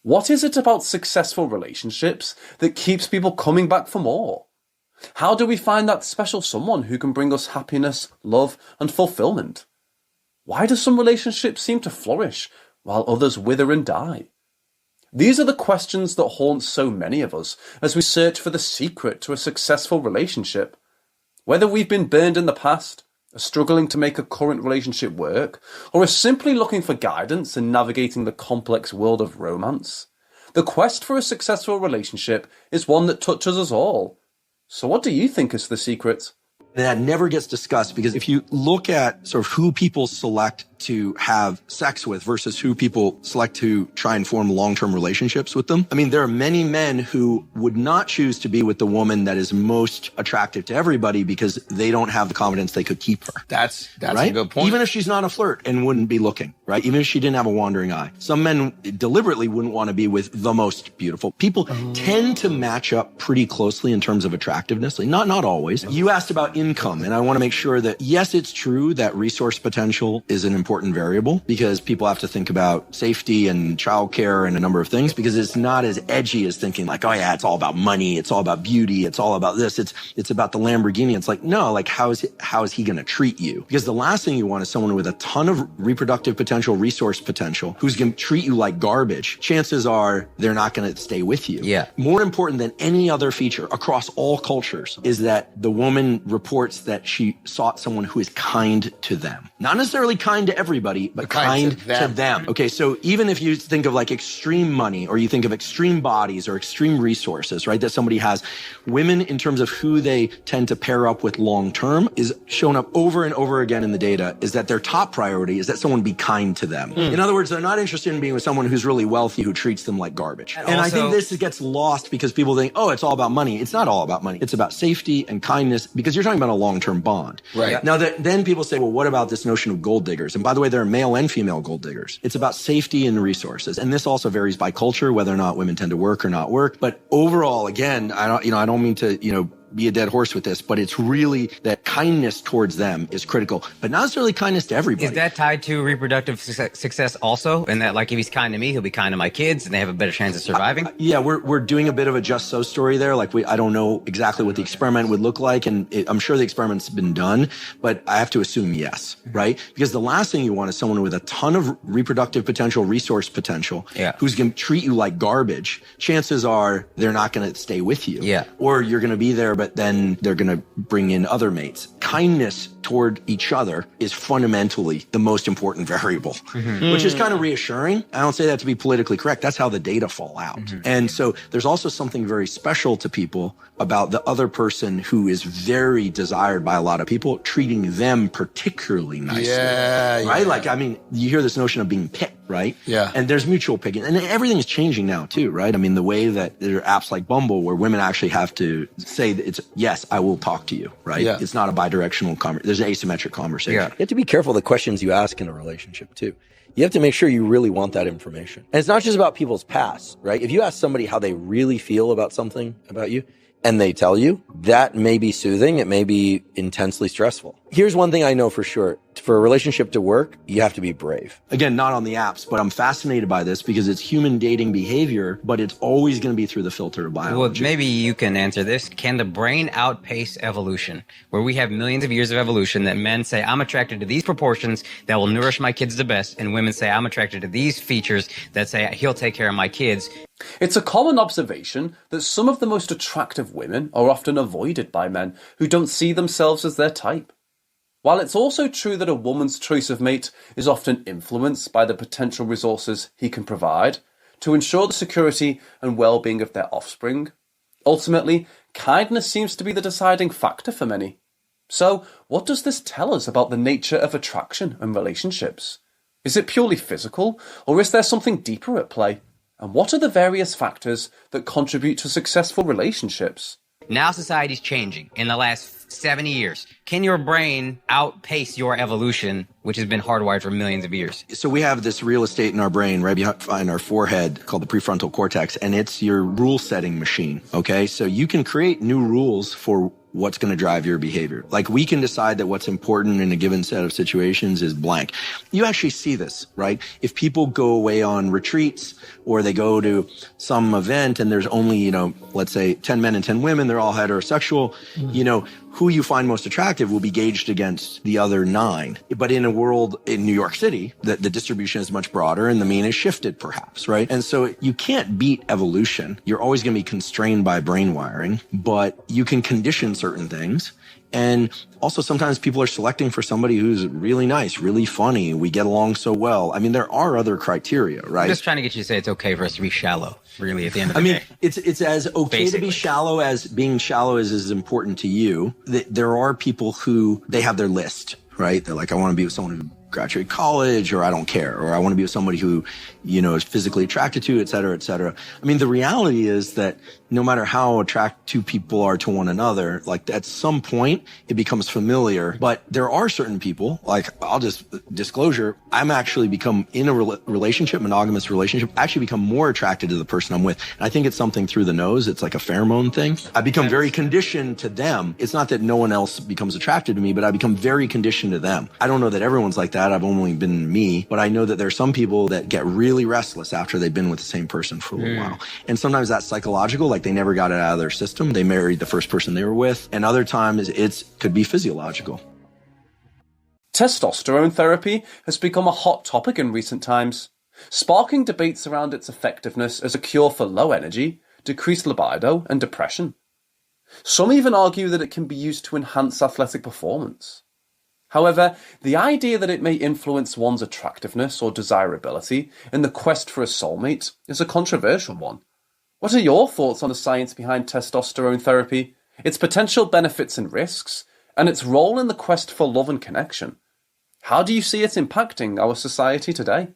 What is it about successful relationships that keeps people coming back for more? How do we find that special someone who can bring us happiness, love, and fulfillment? Why do some relationships seem to flourish while others wither and die? These are the questions that haunt so many of us as we search for the secret to a successful relationship. Whether we've been burned in the past, are struggling to make a current relationship work, or are simply looking for guidance in navigating the complex world of romance, the quest for a successful relationship is one that touches us all. So what do you think is the secret? That never gets discussed, because if you look at sort of who people select to have sex with versus who people select to try and form long-term relationships with them, I mean, there are many men who would not choose to be with the woman that is most attractive to everybody because they don't have the confidence they could keep her. That's right? a good point. Even if she's not a flirt and wouldn't be looking, right? Even if she didn't have a wandering eye. Some men deliberately wouldn't want to be with the most beautiful. People tend to match up pretty closely in terms of attractiveness. Like not always. You asked about income, and I want to make sure that, yes, it's true that resource potential is an important variable, because people have to think about safety and childcare and a number of things, because it's not as edgy as thinking like, oh yeah, it's all about money, it's all about beauty, it's all about this, it's about the Lamborghini. It's like, no, like how is he going to treat you? Because the last thing you want is someone with a ton of reproductive potential, resource potential, who's going to treat you like garbage. Chances are they're not going to stay with you. Yeah. More important than any other feature across all cultures is that the woman reports that she sought someone who is kind to them. Not necessarily kind to everybody, but kind to them. Okay, so even if you think of like extreme money, or you think of extreme bodies or extreme resources, right, that somebody has, women in terms of who they tend to pair up with long term is shown up over and over again in the data, is that their top priority is that someone be kind to them. In other words, they're not interested in being with someone who's really wealthy who treats them like garbage. And I think this gets lost because people think, oh, it's all about money. It's not all about money. It's about safety and kindness, because you're talking about a long-term bond. Right. Now, then people say, well, what about this notion of gold diggers? And by the way, there are male and female gold diggers. It's about safety and resources. And this also varies by culture, whether or not women tend to work or not work. But overall, again, I don't mean to, be a dead horse with this, but it's really that kindness towards them is critical, but not necessarily kindness to everybody. Is that tied to reproductive success also? And that, like, if he's kind to me, he'll be kind to my kids and they have a better chance of surviving? Yeah, we're doing a bit of a just so story there. Like, I don't know exactly what the experiment would look like, and I'm sure the experiment's been done, but I have to assume yes, right? Because the last thing you want is someone with a ton of reproductive potential, resource potential, who's going to treat you like garbage. Chances are they're not going to stay with you. Yeah. Or you're going to be there, but then they're going to bring in other mates. Kindness toward each other is fundamentally the most important variable, which is kind of reassuring. I don't say that to be politically correct. That's how the data fall out. And so there's also something very special to people about the other person who is very desired by a lot of people, treating them particularly nicely. Right? Like, I mean, you hear this notion of being picked, right? Yeah. And there's mutual picking. And everything is changing now too, right? I mean, the way that there are apps like Bumble where women actually have to say that it's, yes, I will talk to you, right? Yeah. It's not a bidirectional conversation. There's an asymmetric conversation. You have to be careful the questions you ask in a relationship too. You have to make sure you really want that information. And it's not just about people's past, right? If you ask somebody how they really feel about something about you, and they tell you, that may be soothing. It may be intensely stressful. Here's one thing I know for sure. For a relationship to work, you have to be brave. Again, not on the apps, but I'm fascinated by this because it's human dating behavior, but it's always going to be through the filter of biology. Well, maybe you can answer this. Can the brain outpace evolution? Where we have millions of years of evolution that men say, I'm attracted to these proportions that will nourish my kids the best. And women say, I'm attracted to these features that say he'll take care of my kids. It's a common observation that some of the most attractive women are often avoided by men who don't see themselves as their type. While it's also true that a woman's choice of mate is often influenced by the potential resources he can provide to ensure the security and well-being of their offspring, ultimately, kindness seems to be the deciding factor for many. So, what does this tell us about the nature of attraction and relationships? Is it purely physical, or is there something deeper at play? And what are the various factors that contribute to successful relationships? Now society's changing in the last 70 years. Can your brain outpace your evolution, which has been hardwired for millions of years? So we have this real estate in our brain right behind our forehead called the prefrontal cortex, and it's your rule-setting machine, okay? So you can create new rules for what's going to drive your behavior. Like we can decide that what's important in a given set of situations is blank. You actually see this, right? If people go away on retreats or they go to some event and there's only, let's say 10 men and 10 women, they're all heterosexual, who you find most attractive will be gauged against the other 9. But in a world in New York City, the distribution is much broader and the mean is shifted perhaps, right? And so you can't beat evolution. You're always going to be constrained by brain wiring, but you can condition certain things. And also sometimes people are selecting for somebody who's really nice, really funny. We get along so well. I mean, there are other criteria, right? I'm just trying to get you to say it's okay for us to be shallow, really, at the end of the day. It's as okay Basically. to be shallow as being shallow is as important to you. There are people who, they have their list, right? They're like, I want to be with someone who graduated college, or I don't care, or I want to be with somebody who, is physically attracted to, et cetera, et cetera. I mean, the reality is that no matter how attracted two people are to one another, like at some point it becomes familiar. But there are certain people, like I'll just disclosure, I'm actually become in a relationship, monogamous relationship, actually become more attracted to the person I'm with. And I think it's something through the nose. It's like a pheromone thing. I become very conditioned to them. It's not that no one else becomes attracted to me, but I become very conditioned to them. I don't know that everyone's like that. I've only been me, but I know that there's some people that get really restless after they've been with the same person for a little while. And sometimes that's psychological, like they never got it out of their system. They married the first person they were with. And other times it could be physiological. Testosterone therapy has become a hot topic in recent times, sparking debates around its effectiveness as a cure for low energy, decreased libido, and depression. Some even argue that it can be used to enhance athletic performance. However, the idea that it may influence one's attractiveness or desirability in the quest for a soulmate is a controversial one. What are your thoughts on the science behind testosterone therapy, its potential benefits and risks, and its role in the quest for love and connection? How do you see it impacting our society today?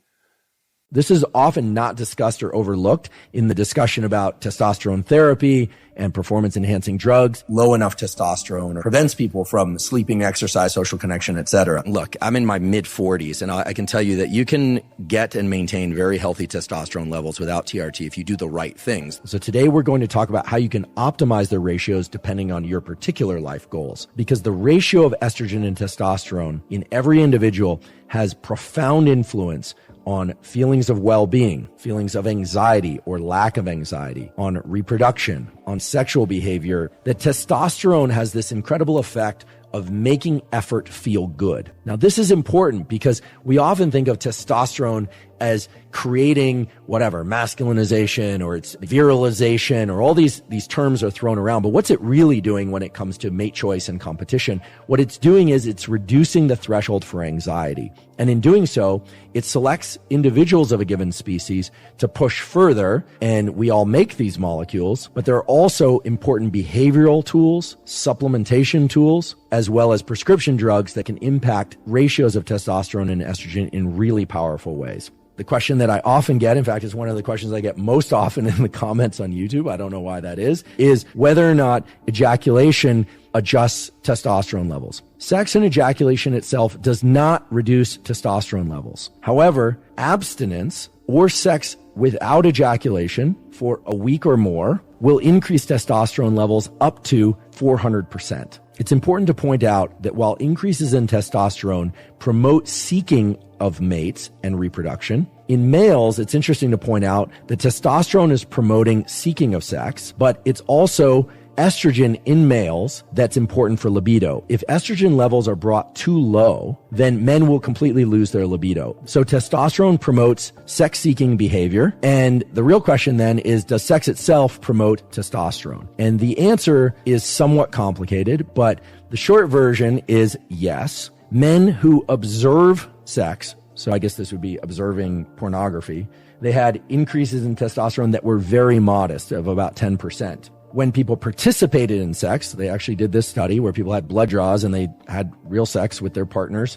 This is often not discussed or overlooked in the discussion about testosterone therapy and performance-enhancing drugs. Low enough testosterone prevents people from sleeping, exercise, social connection, etc. Look, I'm in my mid-40s, and I can tell you that you can get and maintain very healthy testosterone levels without TRT if you do the right things. So today we're going to talk about how you can optimize the ratios depending on your particular life goals. Because the ratio of estrogen and testosterone in every individual has profound influence on feelings of well-being, feelings of anxiety or lack of anxiety, on reproduction, on sexual behavior. That testosterone has this incredible effect of making effort feel good. Now, this is important because we often think of testosterone as creating whatever, masculinization or it's virilization or all these terms are thrown around. But what's it really doing when it comes to mate choice and competition? What it's doing is it's reducing the threshold for anxiety. And in doing so, it selects individuals of a given species to push further. And we all make these molecules, but there are also important behavioral tools, supplementation tools, as well as prescription drugs that can impact ratios of testosterone and estrogen in really powerful ways. The question that I often get, in fact, is one of the questions I get most often in the comments on YouTube, I don't know why that is whether or not ejaculation adjusts testosterone levels. Sex and ejaculation itself does not reduce testosterone levels. However, abstinence or sex without ejaculation for a week or more will increase testosterone levels up to 400%. It's important to point out that while increases in testosterone promote seeking of mates and reproduction, in males, it's interesting to point out that testosterone is promoting seeking of sex, but it's also estrogen in males that's important for libido. If estrogen levels are brought too low, then men will completely lose their libido. So testosterone promotes sex-seeking behavior. And the real question then is, does sex itself promote testosterone? And the answer is somewhat complicated, but the short version is yes. Men who observe sex, so I guess this would be observing pornography, they had increases in testosterone that were very modest, of about 10%. When people participated in sex, they actually did this study where people had blood draws and they had real sex with their partners,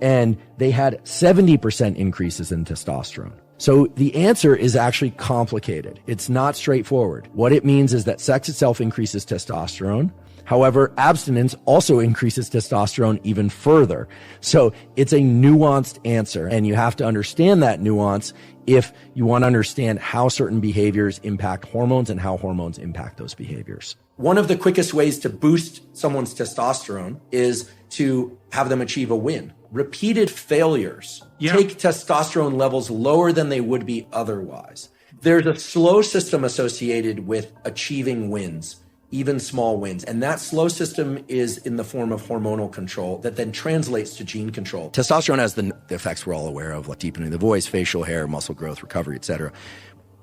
and they had 70% increases in testosterone. So the answer is actually complicated. It's not straightforward. What it means is that sex itself increases testosterone. However, abstinence also increases testosterone even further. So it's a nuanced answer, and you have to understand that nuance if you want to understand how certain behaviors impact hormones and how hormones impact those behaviors. One of the quickest ways to boost someone's testosterone is to have them achieve a win. Repeated failures take testosterone levels lower than they would be otherwise. There's a slow system associated with achieving wins, even small wins. And that slow system is in the form of hormonal control that then translates to gene control. Testosterone has the effects we're all aware of, like deepening the voice, facial hair, muscle growth, recovery, etc.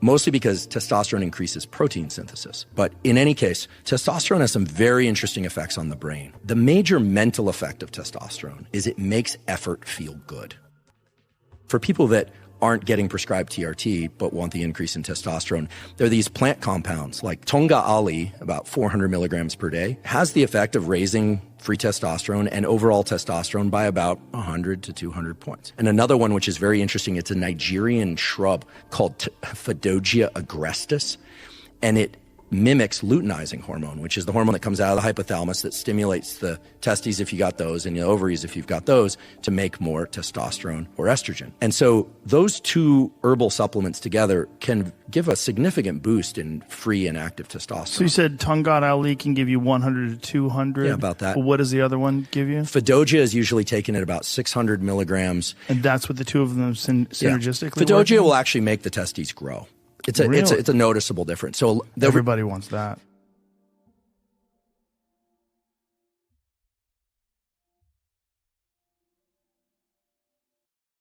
Mostly because testosterone increases protein synthesis. But in any case, testosterone has some very interesting effects on the brain. The major mental effect of testosterone is it makes effort feel good. For people that aren't getting prescribed TRT but want the increase in testosterone, there are these plant compounds like tonga ali, about 400 milligrams per day, has the effect of raising free testosterone and overall testosterone by about 100 to 200 points. And another one, which is very interesting, it's a Nigerian shrub called Phaedogia agrestis, and it mimics luteinizing hormone, which is the hormone that comes out of the hypothalamus that stimulates the testes if you got those and the ovaries if you've got those to make more testosterone or estrogen. And so those two herbal supplements together can give a significant boost in free and active testosterone. So you said Tongat Ali can give you 100 to 200? Yeah, about that. Well, what does the other one give you? Phaedogia is usually taken at about 600 milligrams. And that's what the two of them synergistically Phaedogia will actually make the testes grow. It's a noticeable difference. So everybody wants that.